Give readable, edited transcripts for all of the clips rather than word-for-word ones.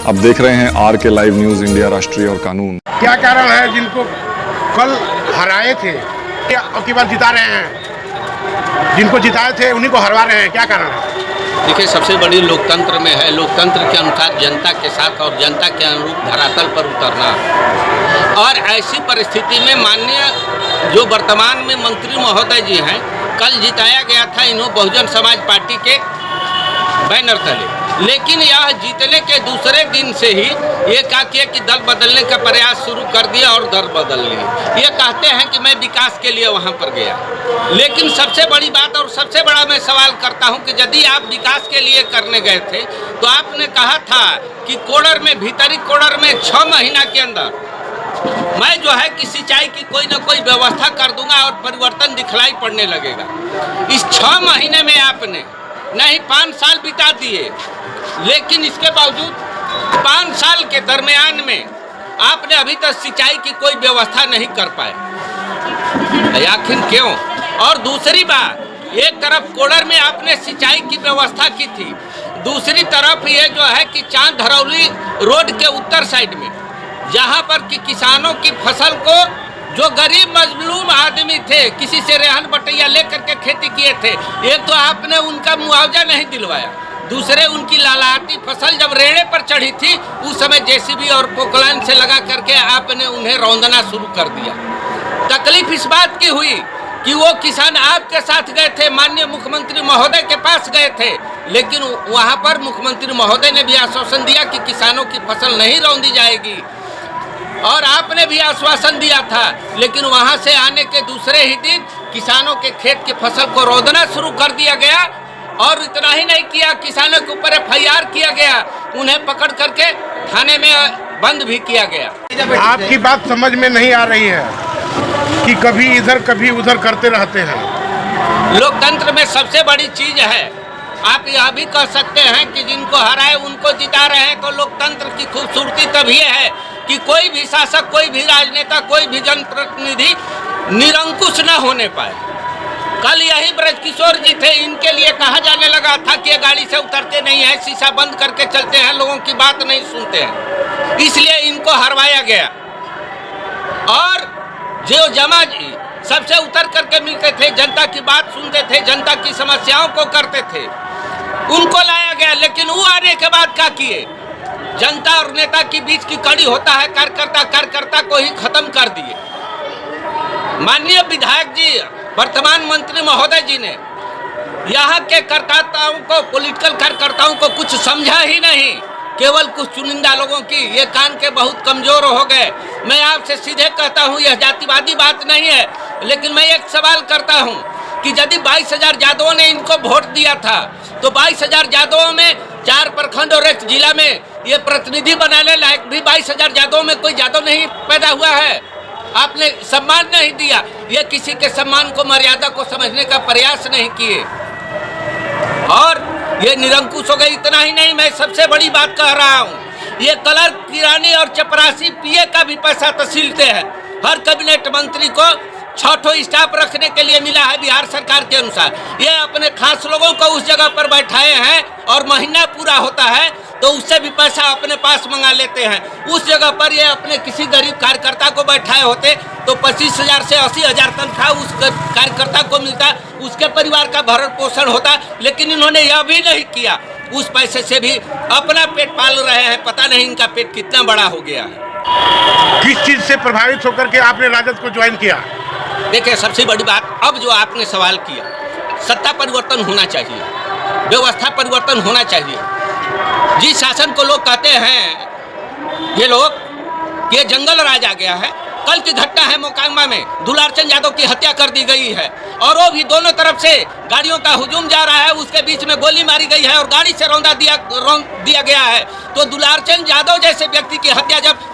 आप देख रहे हैं RK लाइव न्यूज़ इंडिया, राष्ट्रीय और कानून। क्या कारण है जिनको कल हराए थे अब की बार जिता रहे हैं, जिनको जिताए थे उन्हीं को हरवा रहे हैं, क्या कारण है? देखिए, सबसे बड़ी लोकतंत्र में है, लोकतंत्र के अनुसार जनता के साथ और जनता के अनुरूप धरातल पर उतरना। और ऐसी परिस्थिति में माननीय जो वर्तमान में मंत्री महोदय जी हैं, कल जिताया गया था इन्हों बहुजन समाज पार्टी के बैनर तले, लेकिन यह जीतने के दूसरे दिन से ही ये कहा कि दल बदलने का प्रयास शुरू कर दिया और दल बदल लिए। ये कहते हैं कि मैं विकास के लिए वहाँ पर गया, लेकिन सबसे बड़ी बात और सबसे बड़ा मैं सवाल करता हूँ कि यदि आप विकास के लिए करने गए थे तो आपने कहा था कि कोडर में, भीतरी कोडर में 6 महीना के अंदर मैं जो है कि सिंचाई की कोई ना कोई व्यवस्था कर दूंगा और परिवर्तन दिखलाई पड़ने लगेगा। इस 6 महीने में आपने नहीं 5 साल बिता दिए, लेकिन इसके बावजूद 5 साल के दरमियान में आपने अभी तक सिंचाई की कोई व्यवस्था नहीं कर पाए। आखिर क्यों? और दूसरी बात, एक तरफ कोडर में आपने सिंचाई की व्यवस्था की थी, दूसरी तरफ ये जो है कि चांद धरौली रोड के उत्तर साइड में, जहाँ पर कि किसानों की फसल को, जो गरीब मजलूम आदमी थे, किसी से रेहन बटैया लेकर के खेती किए थे, एक तो आपने उनका मुआवजा नहीं दिलवाया, दूसरे उनकी लालाती फसल जब रेड़े पर चढ़ी थी उस समय JCB और पोकलाइन से लगा करके आपने उन्हें रौंदना शुरू कर दिया। तकलीफ इस बात की हुई कि वो किसान आपके साथ गए थे, माननीय मुख्यमंत्री महोदय के पास गए थे, लेकिन वहाँ पर मुख्यमंत्री महोदय ने भी आश्वासन दिया कि किसानों की फसल नहीं रौंदी जाएगी, और आपने भी आश्वासन दिया था, लेकिन वहाँ से आने के दूसरे ही दिन किसानों के खेत की फसल को रौंदना शुरू कर दिया गया। और इतना ही नहीं किया, किसानों के ऊपर FIR किया गया, उन्हें पकड़ करके थाने में बंद भी किया गया। आपकी बात समझ में नहीं आ रही है कि कभी इधर कभी उधर करते रहते हैं। लोकतंत्र में सबसे बड़ी चीज है, आप यह भी कह सकते हैं कि जिनको हराए उनको जिता रहे हैं। तो लोकतंत्र की खूबसूरती तभी है कि कोई भी शासक, कोई भी राजनेता, कोई भी जनप्रतिनिधि निरंकुश न होने पाए। कल यही ब्रजकिशोर जी थे, इनके लिए कहा जाने लगा था कि गाड़ी से उतरते नहीं है, शीशा बंद करके चलते हैं, लोगों की बात नहीं सुनते हैं, इसलिए इनको हरवाया गया। और जो जमा जी सबसे उतर करके मिलते थे, जनता की बात सुनते थे, जनता की समस्याओं को करते थे, उनको लाया गया। लेकिन वो आने के बाद क्या किए? जनता और नेता के बीच की कड़ी होता है, कार्यकर्ता को ही खत्म कर दिए। माननीय विधायक जी, वर्तमान मंत्री महोदय जी ने यहाँ के कार्यकर्ताओं को, पॉलिटिकल कार्यकर्ताओं को कुछ समझा ही नहीं, केवल कुछ चुनिंदा लोगों की ये कान के बहुत कमजोर हो गए। मैं आपसे सीधे कहता हूँ, यह जातिवादी बात नहीं है, लेकिन मैं एक सवाल करता हूँ कि यदि 22,000 यादवों ने इनको वोट दिया था, तो 22,000 यादवों में 4 प्रखंड और 1 जिला में ये प्रतिनिधि बनाने लायक भी 22,000 यादवों में कोई यादव नहीं पैदा हुआ है। आपने सम्मान नहीं दिया, ये किसी के सम्मान को, मर्यादा को समझने का प्रयास नहीं किए और ये निरंकुश हो गए। इतना ही नहीं, मैं सबसे बड़ी बात कह रहा हूँ, ये कलर किरानी और चपरासी PA का भी पैसा तहसीलते हैं। हर कैबिनेट मंत्री को 6 स्टाफ रखने के लिए मिला है बिहार सरकार के अनुसार। ये अपने खास लोगों को उस जगह पर बैठाए हैं और महीना पूरा होता है तो उससे भी पैसा अपने पास मंगा लेते हैं। उस जगह पर ये अपने किसी गरीब कार्यकर्ता को बैठाए होते तो 25,000 से 80,000 तनख्वाह उस कार्यकर्ता को मिलता, उसके परिवार का भरण पोषण होता, लेकिन इन्होंने यह भी नहीं किया। उस पैसे से भी अपना पेट पाल रहे हैं, पता नहीं इनका पेट कितना बड़ा हो गया है। किस चीज से प्रभावित होकर के आपने राजद को ज्वाइन किया? देखिए, सबसे बड़ी बात, अब जो आपने सवाल किया, सत्ता परिवर्तन होना चाहिए, व्यवस्था परिवर्तन होना चाहिए। जिस शासन को लोग कहते हैं ये लोग, ये जंगल राज आ गया है। कल की घटना है मोकामा में, दुलारचंद यादव की हत्या कर दी गई है और वो भी दोनों तरफ से गाड़ियों का हुजूम जा रहा है, उसके बीच में गोली मारी गई है और गाड़ी से रौंद दिया गया है। तो दुलारचंद यादव जैसे व्यक्ति की हत्या जब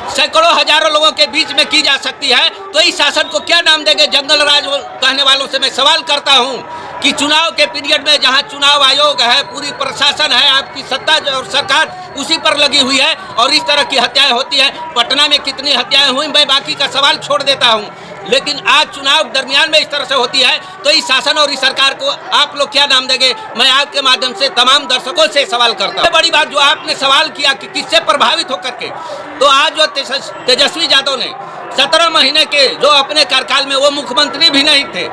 सैकड़ों हजारों लोगों के बीच में की जा सकती है, तो इस शासन को क्या नाम देंगे? जंगल राज कहने वालों से मैं सवाल करता हूं कि चुनाव के पीरियड में जहां चुनाव आयोग है, पूरी प्रशासन है, आपकी सत्ता और सरकार उसी पर लगी हुई है और इस तरह की हत्याएं होती हैं। पटना में कितनी हत्याएं हुई, मैं बाकी का सवाल छोड़ देता हूं। लेकिन आज चुनाव दरमियान में इस तरह से होती है तो इस शासन और इस सरकार को आप लोग क्या नाम देंगे? मैं आपके माध्यम से तमाम दर्शकों से सवाल करता हूँ। बड़ी बात जो आपने सवाल किया कि किससे प्रभावित होकर के, तो आज जो तेजस्वी यादव ने 17 महीने के जो अपने कार्यकाल में, वो मुख्यमंत्री भी नहीं थे,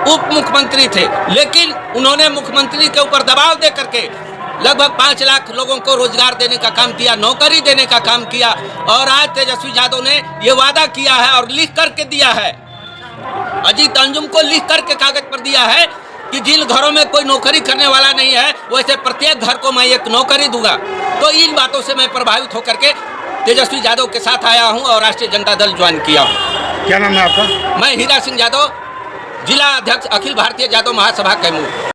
उप मुख्यमंत्री थे, लेकिन उन्होंने मुख्यमंत्री के ऊपर दबाव दे करके लगभग 5 लाख लोगों को रोजगार देने का काम किया, नौकरी देने का काम किया। और आज तेजस्वी यादव ने ये वादा किया है और लिख करके दिया है, अजीत अंजुम को लिख करके कागज पर दिया है कि जिन घरों में कोई नौकरी करने वाला नहीं है वैसे प्रत्येक घर को मैं एक नौकरी दूंगा। तो इन बातों से मैं प्रभावित होकर के तेजस्वी यादव के साथ आया हूं और राष्ट्रीय जनता दल ज्वाइन किया हूं। क्या नाम है आपका? मैं हीरा सिंह यादव, जिला अध्यक्ष अखिल भारतीय यादव महासभा कैमूर।